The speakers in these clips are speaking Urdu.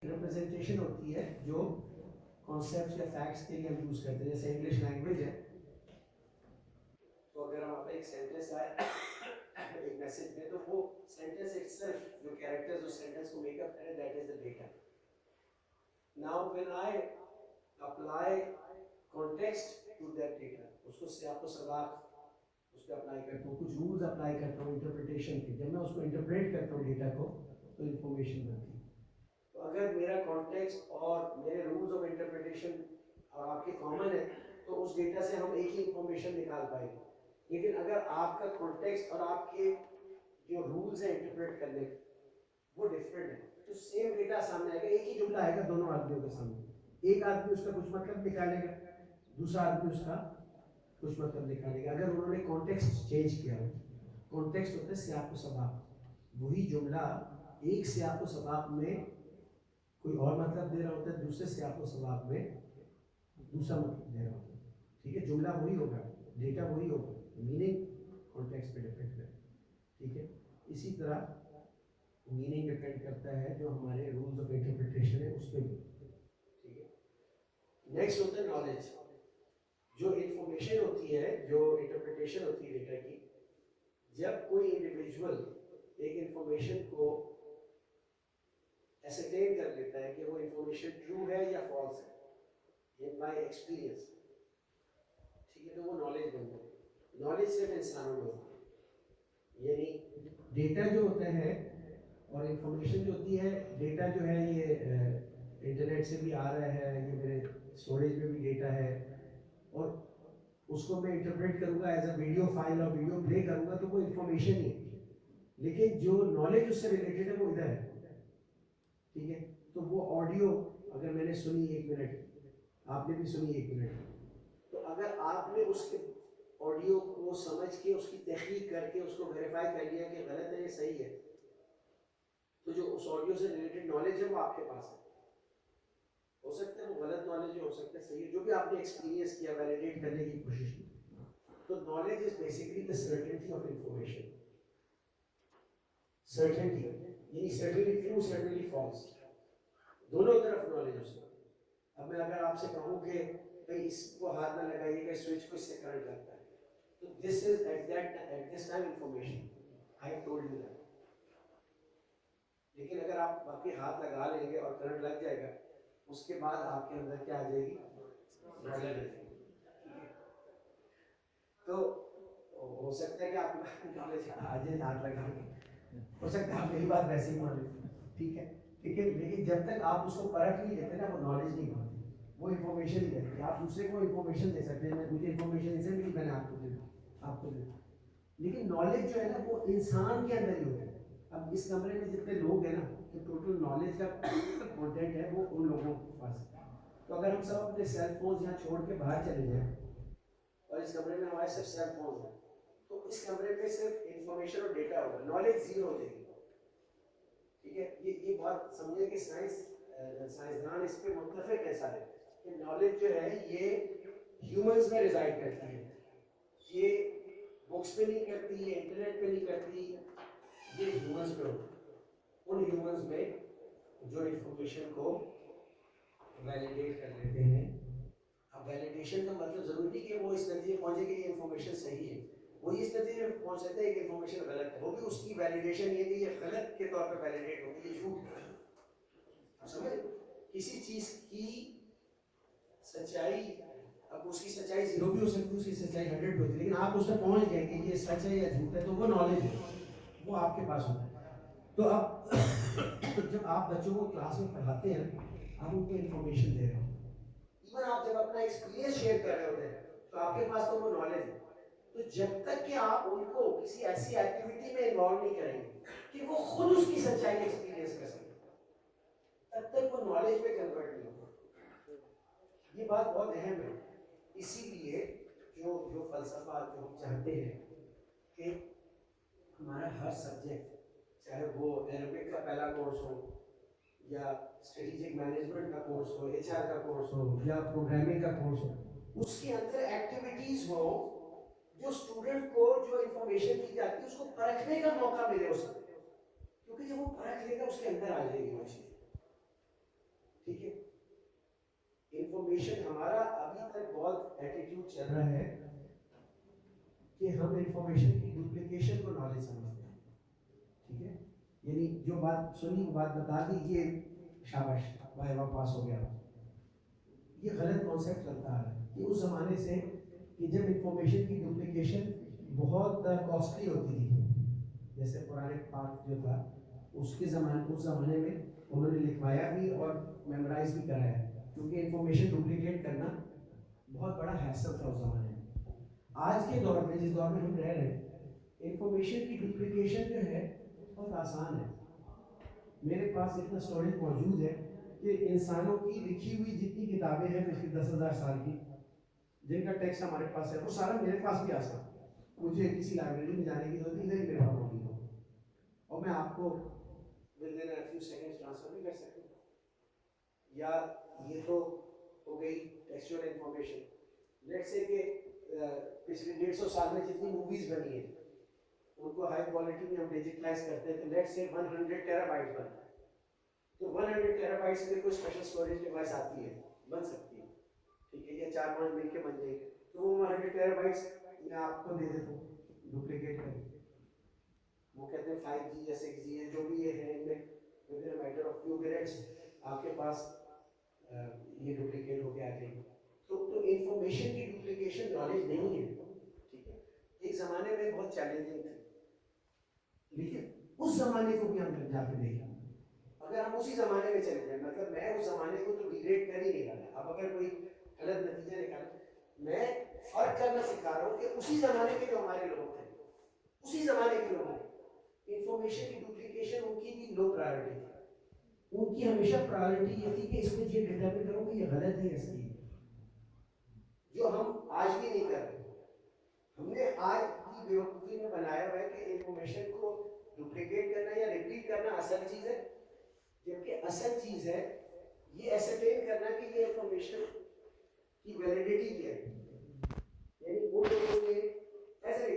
ریپرزنٹیشن ہوتی ہے جو کانسیپٹس یا فیکٹس کے لیے ہم یوز کرتے ہیں. جیسے انگلش لینگویج ہے تو اگر ہم ایک سینٹینس آئے ایک میسج دیں تو وہ سینٹینس اٹ سیلف جو کیریکٹرز اس سینٹینس کو میک اپ کرے that is the data. Now when I apply context to that data, اس کو سیاق و سباق اس پہ اپلائی کرتا ہوں, کچھ رولز اپلائی کرتا ہوں انٹرپریٹیشن کے. جب میں اس کو انٹرپریٹ کرتا ہوں ڈیٹا کو تو انفارمیشن بنتی ہے. تو اگر میرا کانٹیکسٹ اور میرے رولز آف انٹرپریٹیشن اور آپ کے کامن ہے تو اس ڈیٹا سے ہم ایک ہی انفارمیشن نکال پائیں گے. لیکن اگر آپ کا کانٹیکسٹ اور آپ کے جو رولز ہیں انٹرپریٹ کرنے کے وہ ڈفرینٹ ہے تو سیم ڈیٹا سامنے آئے گا, ایک ہی جملہ آئے گا دونوں آدمیوں کے سامنے. ایک آدمی اس کا کچھ مطلب نکالے گا, دوسرا آدمی اس کا کچھ مطلب نکالے گا. اگر انہوں نے کانٹیکسٹ چینج کیا ہو, کانٹیکسٹ ہوتا ہے سیاق و سباق, وہی جملہ ایک سیاق و سباق میں کوئی اور مطلب دے رہا ہوتا ہے, دوسرے سیاق و سباق میں دوسرا مطلب دے رہا ہوتا ہے. ٹھیک ہے, جملہ وہی ہوگا, ڈیٹا وہی ہوگا, میننگ کانٹیکسٹ پہ ڈپینڈ کرے. ٹھیک ہے, اسی طرح میننگ ڈپینڈ کرتا ہے جو ہمارے رولز آف انٹرپریٹیشن ہے اس پہ بھی. ٹھیک ہے, نیکسٹ ہوتا ہے نالج. جو انفارمیشن ہوتی ہے, جو انٹرپریٹیشن ہوتی ہے ڈیٹا کی, جب کوئی انڈیویجول ایک انفارمیشن کو ایسرٹین کر لیتا ہے کہ وہ انفارمیشن ٹرو ہے یا فالس ہے ان بائی ایکسپیرئنس, ٹھیک ہے, تو وہ نالج بن جائے. نالج صرف انسانوں میں ہوتی ہے, یعنی ڈیٹا جو ہوتا ہے اور انفارمیشن جو ہوتی ہے, ڈیٹا جو ہے یہ انٹرنیٹ سے بھی آ رہا ہے, یہ میرے اسٹوریج میں بھی ڈیٹا ہے, اور اس کو میں انٹرپریٹ کروں گا ایز اے ویڈیو فائل اور ویڈیو پلے کروں گا تو وہ انفارمیشن ہی ہے. لیکن جو نالج اس سے ریلیٹڈ ہے وہ ادھر ہے. ٹھیک ہے, تو وہ آڈیو اگر میں نے سنی 1 منٹ, آپ نے بھی سنی 1 منٹ, تو اگر آپ نے اس کے آڈیو کو سمجھ کے اس کی تحقیق کر کے اس کو ویریفائی کر لیا کہ غلط ہے یا صحیح ہے, تو جو اس آڈیو سے ریلیٹڈ نالج ہے وہ آپ کے پاس ہے. ہو سکتا ہے وہ غلط نالج ہو سکتا ہے صحیح, جو بھی آپ نے ایکسپیرینس کیا, ویلیڈیٹ کرنے کی کوشش کی. تو knowledge is basically the certainty of information. Certainty یعنی سرٹنلی ٹرو, سرٹنلی فالس, دونوں طرف نالج ہو سکتا ہے. اب میں اگر آپ سے کہوں کہ بھائی اس کو ہاتھ نہ لگائیے گا, سوئچ کو اس سے کرنٹ لگتا ہے, تو this is at this time information, I have told you that. لیکن اگر آپ باقی ہاتھ لگا لیں گے اور کرنٹ لگ جائے گا, اس کے بعد آپ کے اندر کیا آ جائے گی, نالج آ جائے گی. تو ہو سکتا ہے کہ آپ نالج آج ہاتھ لگا گے, ہو سکتا ہے آپ میری بات ویسے ہی مان لیں. ٹھیک ہے, لیکن جب تک آپ اس کو پرکھ نہیں لیتے نا, وہ نالج نہیں بنتی, وہ انفارمیشن ہی رہتی ہے. آپ دوسرے کو انفارمیشن دے سکتے ہیں, مجھے انفارمیشن اسے ملی, میں نے آپ کو دے دی, آپ کو دے دی. لیکن نالج جو ہے نا وہ انسان کے اندر ہی ہوتا ہے. اب اس کمرے میں جتنے لوگ ہیں نا, تو ٹوٹل نالج کا کانٹینٹ ہے وہ ان لوگوں کے پاس ہے. تو اگر ہم سب اپنے سیل فونز یہاں چھوڑ کے باہر چلے جائیں اور اس کمرے میں ہمارے صرف سیل فونز ہیں, تو اس کمرے میں صرف انفارمیشن اور ڈیٹا ہوگا, نالج زیرو ہو جائے گی. ٹھیک ہے, یہ بات سمجھے کہ سائنسدان اس پہ متفق ہے سارے کہ نالج جو ہے یہ ہیومنز میں ریزائڈ کرتی ہے, یہ بکس پہ نہیں کرتی, یہ انٹرنیٹ پہ نہیں کرتی, یہ ہیومنز پہ ہوتی ہے. ان ہیومنز میں جو انفارمیشن کو ویلیڈیٹ کر لیتے ہیں. اب ویلیڈیشن کا مطلب ضروری نہیں کہ وہ اس نتیجے پہنچے کہ یہ انفارمیشن صحیح ہے, وہ اس نتیجے میں پہنچ سکتا ہے کہ انفارمیشن غلط ہے, وہ بھی اس کی ویلیڈیشن یہ کہ یہ غلط کے طور پہ ویلیڈیٹ ہوگی, یہ جھوٹ ہے. آپ سمجھ, کسی چیز کی سچائی, اب اس کی سچائی زیرو بھی ہو سکتی ہے, اس کی سچائی 100 بھی ہوتی ہے, لیکن آپ اس میں پہنچ گئے کہ یہ سچ ہے یا جھوٹ ہے, تو وہ نالج ہے, وہ آپ کے پاس ہوتا ہے. تو اب جب آپ بچوں کو کلاس میں پڑھاتے ہیں, آپ ان کو انفارمیشن دے رہے ہو, ایون آپ جب اپنا ایکسپیرینس شیئر کر رہے ہوتے ہیں, تو آپ کے پاس تو وہ نالج ہے. تو جب تک کہ آپ ان کو کسی ایسی ایکٹیویٹی میں انوالو نہیں کریں گے کہ وہ خود اس کی سچائی ایکسپیرینس کر سکیں, تب تک وہ نالج میں کنورٹ نہیں ہوگا. یہ بات بہت اہم ہے. اسی لیے جو فلسفہ جو ہم چاہتے ہیں کہ ہمارا ہر سبجیکٹ, چاہے وہ عربک کا پہلا کورس ہو یا اسٹریٹجک مینجمنٹ کا کورس ہو, ایچ آر کا کورس ہو یا پروگرامنگ کا کورس ہو, اس کے اندر ایکٹیویٹیز ہو جو اسٹوڈنٹ کو جو انفارمیشن دی جاتی ہے اس کو پرکھنے کا موقع ملے اس کو, کیونکہ جب وہ پرکھ لے گا اس کے اندر آ جائے گی وہ چیز. ٹھیک ہے. انفارمیشن ہمارا ابھی تک بہت ایٹیٹیوڈ چل رہا ہے کہ ہم انفارمیشن کی ڈپلیکیشن کو نالج سمجھتے ہیں. ٹھیک ہے, یعنی جو بات سنی وہ بات بتا دی, یہ شاباش بھائی وہاں پاس ہو گیا. یہ غلط کانسیپٹ چلتا ہے کہ اس زمانے سے کہ جب انفارمیشن کی ڈپلیکیشن بہت کاسٹلی ہوتی تھی, جیسے قرآن پاک جو تھا اس زمانے میں انہوں نے لکھوایا بھی اور میمورائز بھی کرایا, کیونکہ انفارمیشن ڈپلیکیٹ کرنا بہت بڑا حیثیت تھا اس زمانے میں. آج کے دور میں, جس دور میں ہم رہ رہے ہیں, انفارمیشن کی ڈپلیکیشن جو ہے بہت آسان ہے. میرے پاس اتنا اسٹوریج موجود ہے کہ انسانوں کی لکھی ہوئی جتنی کتابیں ہیں پچھلی 10,000 سال کی, جن کا ٹیکسٹ ہمارے پاس ہے, وہ سارا میرے پاس بھی آسان. مجھے کسی لائبریری میں جانے کی ضرورت نہیں, ادھر ہی میرے پاس موجود ہو, اور میں آپ کو with in few second transfer بھی کر سکتا ہوں. یا یہ تو ہو گئی ٹیکسچوئل انفارمیشن. لیٹ سے کہ پچھلے 150 سال میں جتنی موویز بنی ہیں ان کو ہائی کوالٹی میں ہم ڈیجیٹلائز کرتے ہیں, تو لیٹ سے 100 ٹیرا بائٹ بنتا ہے. تو 100 ٹیرا بائٹ سے کوئی اسپیشل اسٹوریج ڈیوائس آتی ہے, بن سکتی ہے. ٹھیک ہے, یہ 4-5 مل کے بن جائے گی. تو وہ 100 ٹیرا بائٹس میں آپ کو دے دیتا ہوں ڈپلیکیٹ کر کے. وہ کہتے ہیں 5G یا 6G ہے, جو بھی یہ ہے, ان میں with in matter of few minutes آپ کے پاس یہ ڈپلیکیٹ ہو کے آ جائے گی. تو انفارمیشن کی ڈپلیکیشن نالج نہیں ہے. ٹھیک ہے, ایک زمانے میں بہت چیلنجنگ تھی, لیکن اس زمانے کو بھی ہم جا کے دیکھیں. اگر ہم اسی زمانے میں چلے جائیں, مطلب میں اس زمانے کو تو ڈیگریڈ کر ہی نہیں رہا. اب اگر کوئی غلط نتیجہ نکالا, میں فرق کرنا سکھا رہا ہوں کہ اسی زمانے کے جو ہمارے لوگ تھے, اسی زمانے کے لوگ ہیں, انفارمیشن کی ڈپلیکیشن ان کی بھی لو پرائرٹی تھی. ان کی ہمیشہ پرائرٹی یہ تھی کہ اس کو یہ ڈیٹرمن کرو کہ یہ غلط ہے یا صحیح ہے, جو ہم آج بھی نہیں کر رہے. ہم نے آج کی بیوقوفی میں بنایا ہوا ہے کہ انفارمیشن کو ڈپلیکیٹ کرنا یا ریپیٹ کرنا اصل چیز ہے, جبکہ اصل چیز ہے یہ ایسرٹین کرنا کہ یہ انفارمیشن کی ویلیڈیٹی کیا ہے. یعنی وہ لوگوں نے ایز این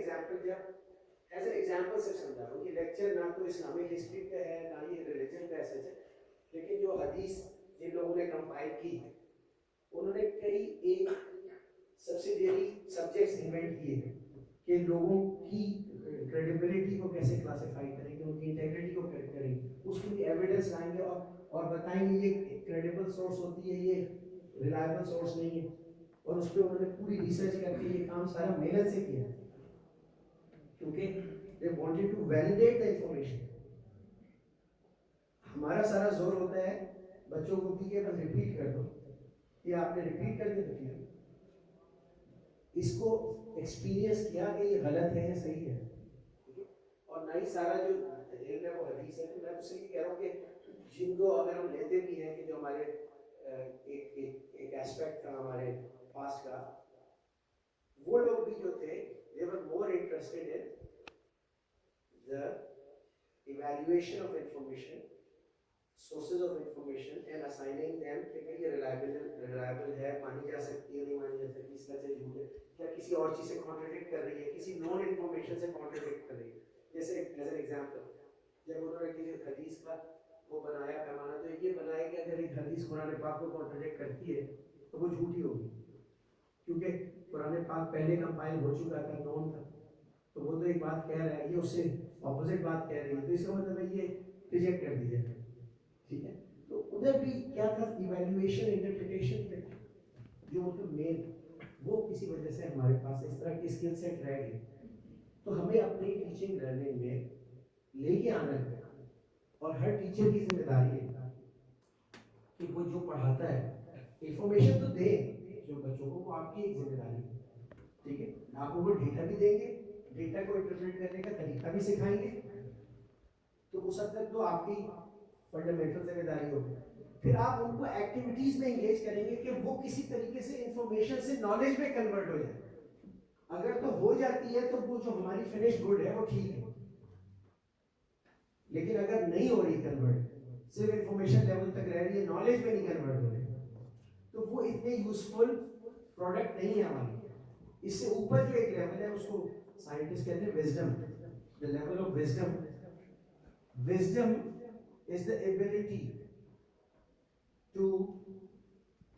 ایگزامپل سے سمجھا رہا ہوں. یہ لیکچر نہ تو اسلامک ہسٹری پہ ہے نہ یہ ریلیجن پہ ایسے ہے, لیکن جو حدیث جن لوگوں نے کمپائل کی انہوں نے کئی ایک سبسیڈیری سبجیکٹس انوینٹ کیے ہیں کہ لوگوں کی کریڈیبلٹی کو کیسے کلاسیفائی کریں گے, ان کی انٹیگریٹی کو کریں گے, اس کے لیے ایویڈنس لائیں گے اور بتائیں گے یہ کریڈیبل سورس ہوتی ہے, یہ ریلائبل سورس نہیں ہے. اور اس پہ انہوں نے پوری ریسرچ کر کے یہ کام سارا محنت سے کیا, کیونکہ they wanted to validate the information. ہمارا سارا زور ہوتا ہے بچوں کو بھی کہ بس ریپیٹ کر دو, یہ آپ نے ریپیٹ کر دیا تو اس کو ایکسپیرینس کیا کہ یہ غلط ہے یا صحیح ہے. اور نہ ہی سارا جو علم ہے وہ حدیث ہے. میں اس سے یہ کہہ رہا ہوں کہ جن کو اگر ہم لیتے بھی ہیں کہ جو ہمارے ایک ایسپیکٹ تھا ہمارے پاسٹ کا, وہ لوگ بھی جو تھے they were more interested in the evaluation of information, sources of information and assigning them کہ یہ reliable ہے, مانی جا سکتی ہے, نہیں مانی جا سکتی, اس طرح سے جھوٹ ہے, یا کسی اور چیز سے کانٹرڈکٹ کر رہی ہے, کسی نون انفارمیشن سے کانٹرڈکٹ کر رہی ہے. جیسے ایز این ایگزامپل, جب انہوں نے کسی حدیث کا وہ بنایا پیمانہ, تو یہ بنایا کہ اگر ایک حدیث قرآن پاک کو کانٹرڈکٹ کرتی ہے تو وہ جھوٹی ہوگی, کیونکہ قرآن پاک پہلے کمپائل ہو چکا تھا, نون تھا, تو وہ تو ایک بات کہہ رہا ہے, یہ اس سے اپوزٹ بات کہہ رہی ہے, تو اس کا مطلب ہے یہ ریجیکٹ کر دیا. ٹھیک ہے, تو ادھر بھی کیا تھا, ایویلویشن انٹرپریٹیشن پہ جو مطلب مین, وہ کسی وجہ سے ہمارے پاس اس طرح کی اسکل سیٹ رہ گئی. تو ہمیں اپنی ٹیچنگ لرننگ میں لے کے آنا ہے, اور ہر ٹیچر کی ذمہ داری ہے کہ وہ جو پڑھاتا ہے انفارمیشن تو دے جو بچوں کو, وہ آپ کی ایک ذمہ داری ہے. ٹھیک ہے, آپ کو ڈیٹا بھی دیں گے, ڈیٹا کو انٹرپریٹ کرنے کا طریقہ بھی سکھائیں گے, تو اس حد تک تو آپ کی فنڈامنٹل ذمہ داری ہوگی. پھر آپ ان کو ایکٹیویٹیز میں انگیج کریں گے کہ وہ کسی طریقے سے انفارمیشن سے نالج میں کنورٹ ہو جائے. اگر تو ہو جاتی ہے تو وہ جو ہماری فنش گڈ ہے وہ ٹھیک ہے, لیکن اگر نہیں ہو رہی کنورٹ, صرف انفارمیشن لیول تک رہ رہی ہے, نالج میں نہیں کنورٹ ہو رہی, تو وہ اتنے یوزفل پروڈکٹ نہیں ہے ہماری. اس سے اوپر جو ایک لیول ہے اس کو سائنٹسٹ کہتے ہیں wisdom, the level of wisdom. Wisdom is the ability to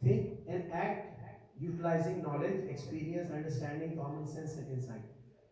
think and act utilizing knowledge, experience, understanding, common sense and insight.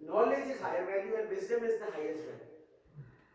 Knowledge is higher value and wisdom is the highest value.